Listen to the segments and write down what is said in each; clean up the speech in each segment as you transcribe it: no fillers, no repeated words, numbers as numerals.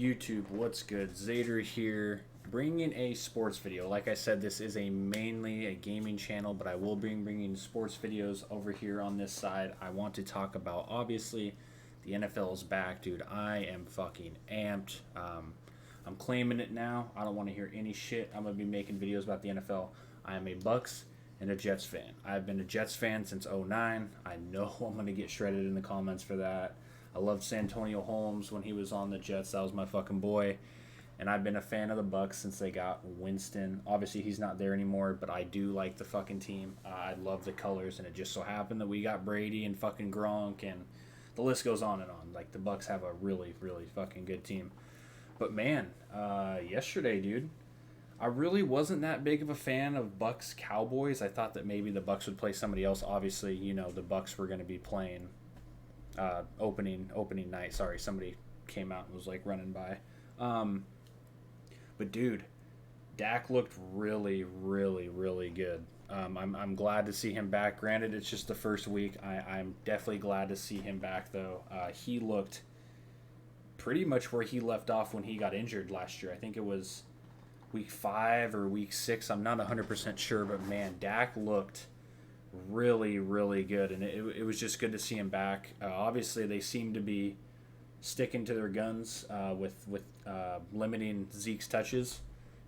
YouTube? What's good? Zader here, bringing a sports video. Like I said, this is mainly a gaming channel, but I will be bringing sports videos over here on this side. I want to talk about, obviously, the NFL is back, dude. I am fucking amped. I'm claiming it now. I don't want to hear any shit. I'm going to be making videos about the NFL. I am a Bucs and a Jets fan. I've been a Jets fan since '09. I know I'm going to get shredded in the comments for that. I loved Santonio Holmes when he was on the Jets. That was my fucking boy. And I've been a fan of the Bucs since they got Winston. Obviously, he's not there anymore, but I do like the fucking team. I love the colors, and it just so happened that we got Brady and fucking Gronk, and the list goes on and on. Like, the Bucs have a really, really fucking good team. But man, yesterday, dude, I really wasn't that big of a fan of Bucs Cowboys. I thought that maybe the Bucs would play somebody else. Obviously, you know, the Bucs were going to be playing opening night. Sorry, somebody came out and was like running by. But dude, Dak looked really, really, really good. I'm glad to see him back. Granted, it's just the first week. I'm definitely glad to see him back, though. He looked pretty much where he left off when he got injured last year. I think it was week 5 or week 6. I'm not 100% sure, but man, Dak looked really, really good, and it was just good to see him back. Obviously, they seem to be sticking to their guns with limiting Zeke's touches.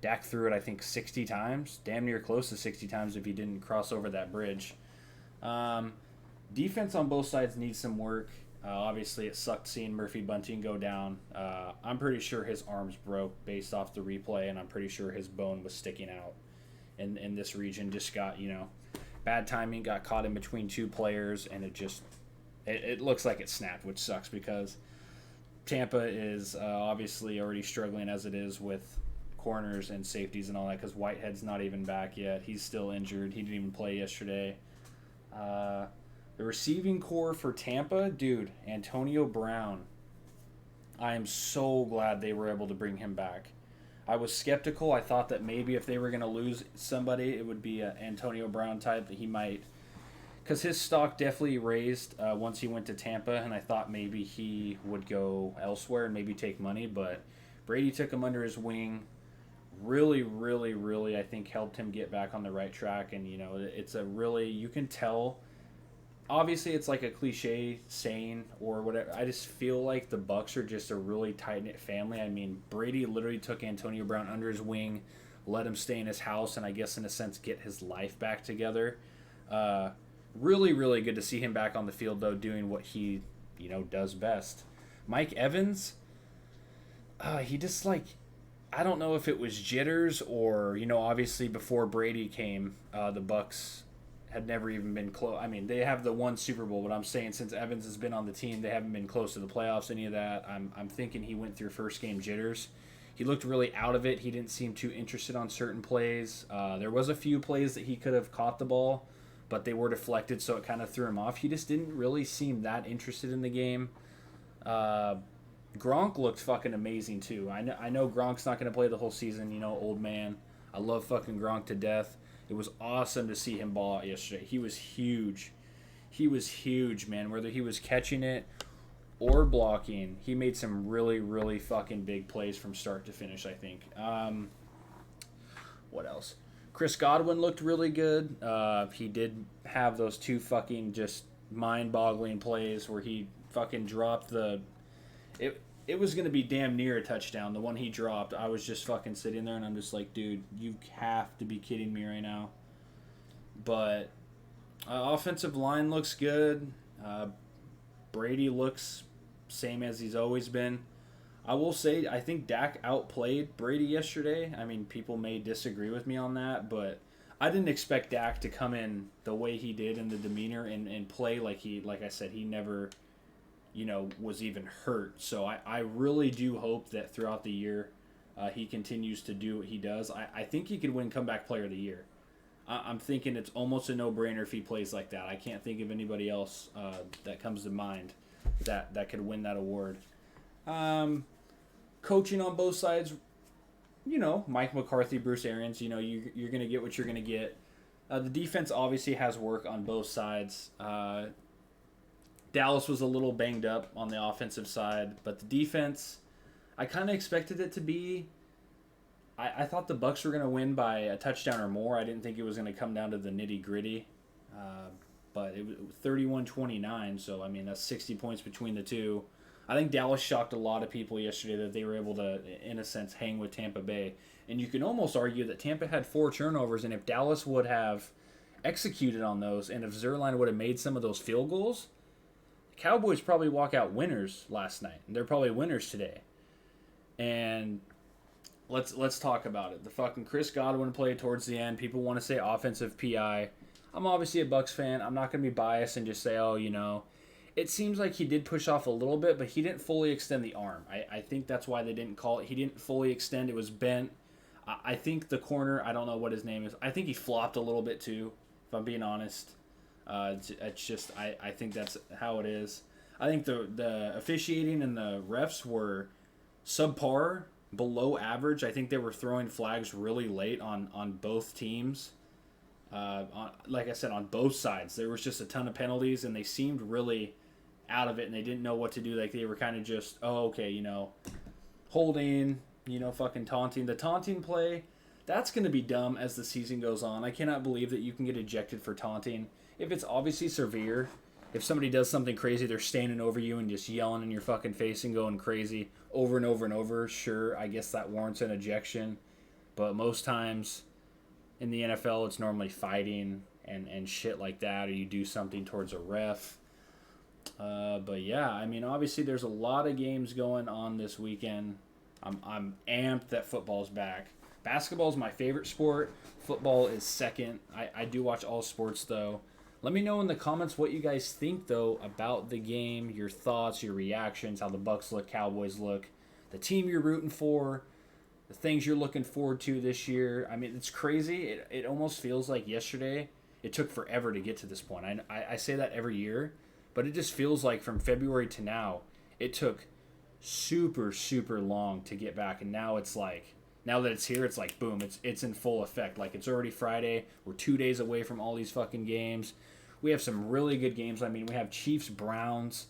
Dak threw it, I think, 60 times, damn near close to 60 times if he didn't cross over that bridge. Defense on both sides needs some work. Obviously, it sucked seeing Murphy Bunting go down. I'm pretty sure his arms broke based off the replay, and I'm pretty sure his bone was sticking out in this region. Just got, bad timing, got caught in between two players, and it looks like it snapped, which sucks because Tampa is obviously already struggling as it is with corners and safeties and all that because Whitehead's not even back yet. He's still injured. He didn't even play yesterday. The receiving core for Tampa, dude, Antonio Brown. I am so glad they were able to bring him back. I was skeptical. I thought that maybe if they were going to lose somebody, it would be an Antonio Brown type that he might, because his stock definitely raised once he went to Tampa, and I thought maybe he would go elsewhere and maybe take money, but Brady took him under his wing. Really, really, really, I think helped him get back on the right track, and it's a really, you can tell. Obviously, it's like a cliche saying or whatever. I just feel like the Bucs are just a really tight-knit family. I mean, Brady literally took Antonio Brown under his wing, let him stay in his house, and I guess in a sense get his life back together. Really, really good to see him back on the field, though, doing what he, does best. Mike Evans, he just, I don't know if it was jitters or, obviously before Brady came, the Bucs had never even been close. I mean, they have the one Super Bowl, but I'm saying since Evans has been on the team, they haven't been close to the playoffs, any of that. I'm thinking he went through first game jitters. He looked really out of it. He didn't seem too interested on certain plays. There was a few plays that he could have caught the ball, but they were deflected, so it kind of threw him off. He just didn't really seem that interested in the game. Gronk looked fucking amazing, too. I know Gronk's not going to play the whole season, old man. I love fucking Gronk to death. It was awesome to see him ball out yesterday. He was huge. He was huge, man. Whether he was catching it or blocking, he made some really, really fucking big plays from start to finish, I think. What else? Chris Godwin looked really good. He did have those two fucking just mind-boggling plays where he fucking dropped the... It was going to be damn near a touchdown. The one he dropped, I was just fucking sitting there, and I'm just like, dude, you have to be kidding me right now. But offensive line looks good. Brady looks same as he's always been. I will say, I think Dak outplayed Brady yesterday. I mean, people may disagree with me on that, but I didn't expect Dak to come in the way he did in the demeanor and play like I said, he never... was even hurt. So I really do hope that throughout the year he continues to do what he does. I think he could win Comeback Player of the Year. I'm thinking it's almost a no-brainer if he plays like that. I can't think of anybody else that comes to mind that could win that award. Coaching on both sides, Mike McCarthy, Bruce Arians, you're going to get what you're going to get. The defense obviously has work on both sides. Dallas was a little banged up on the offensive side, but the defense, I kind of expected it to be. I thought the Bucs were going to win by a touchdown or more. I didn't think it was going to come down to the nitty gritty. But it was 31-29, so I mean that's 60 points between the two. I think Dallas shocked a lot of people yesterday that they were able to, in a sense, hang with Tampa Bay. And you can almost argue that Tampa had 4 turnovers, and if Dallas would have executed on those, and if Zerline would have made some of those field goals, the Cowboys probably walk out winners last night. And they're probably winners today. And let's talk about it. The fucking Chris Godwin play towards the end. People want to say offensive PI. I'm obviously a Bucs fan. I'm not going to be biased and just say, oh, you know, it seems like he did push off a little bit, but he didn't fully extend the arm. I think that's why they didn't call it. He didn't fully extend. It was bent. I think the corner, I don't know what his name is. I think he flopped a little bit too, if I'm being honest. It's just, I think that's how it is. I think the officiating and the refs were subpar, below average. I think they were throwing flags really late on both teams. Like I said, on both sides. There was just a ton of penalties, and they seemed really out of it, and they didn't know what to do. Like, they were kind of just, oh, okay, you know, holding, you know, fucking taunting. The taunting play, that's going to be dumb as the season goes on. I cannot believe that you can get ejected for taunting. If it's obviously severe, if somebody does something crazy, they're standing over you and just yelling in your fucking face and going crazy over and over and over, sure, I guess that warrants an ejection. But most times in the NFL, it's normally fighting and shit like that, or you do something towards a ref. But yeah, I mean, obviously there's a lot of games going on this weekend. I'm amped that football's back. Basketball is my favorite sport. Football is second. I do watch all sports, though. Let me know in the comments what you guys think, though, about the game, your thoughts, your reactions, how the Bucs look, Cowboys look, the team you're rooting for, the things you're looking forward to this year. I mean, it's crazy. It almost feels like yesterday. It took forever to get to this point. I say that every year, but it just feels like from February to now, it took super, super long to get back. And now it's like, now that it's here, it's like, boom, it's in full effect. Like, it's already Friday. We're 2 days away from all these fucking games. We have some really good games. I mean, we have Chiefs, Browns,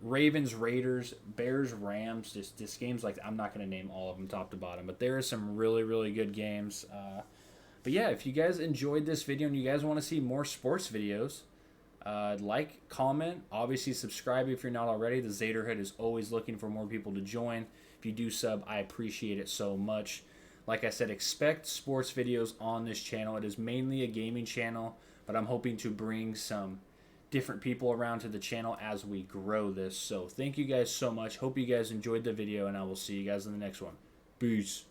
Ravens, Raiders, Bears, Rams. Just games like that. I'm not going to name all of them top to bottom, but there are some really, really good games. But yeah, if you guys enjoyed this video and you guys want to see more sports videos, like, comment, obviously subscribe if you're not already. The Zaderhood is always looking for more people to join. If you do sub, I appreciate it so much. Like I said, expect sports videos on this channel. It is mainly a gaming channel, but I'm hoping to bring some different people around to the channel as we grow this. So thank you guys so much. Hope you guys enjoyed the video, and I will see you guys in the next one. Peace.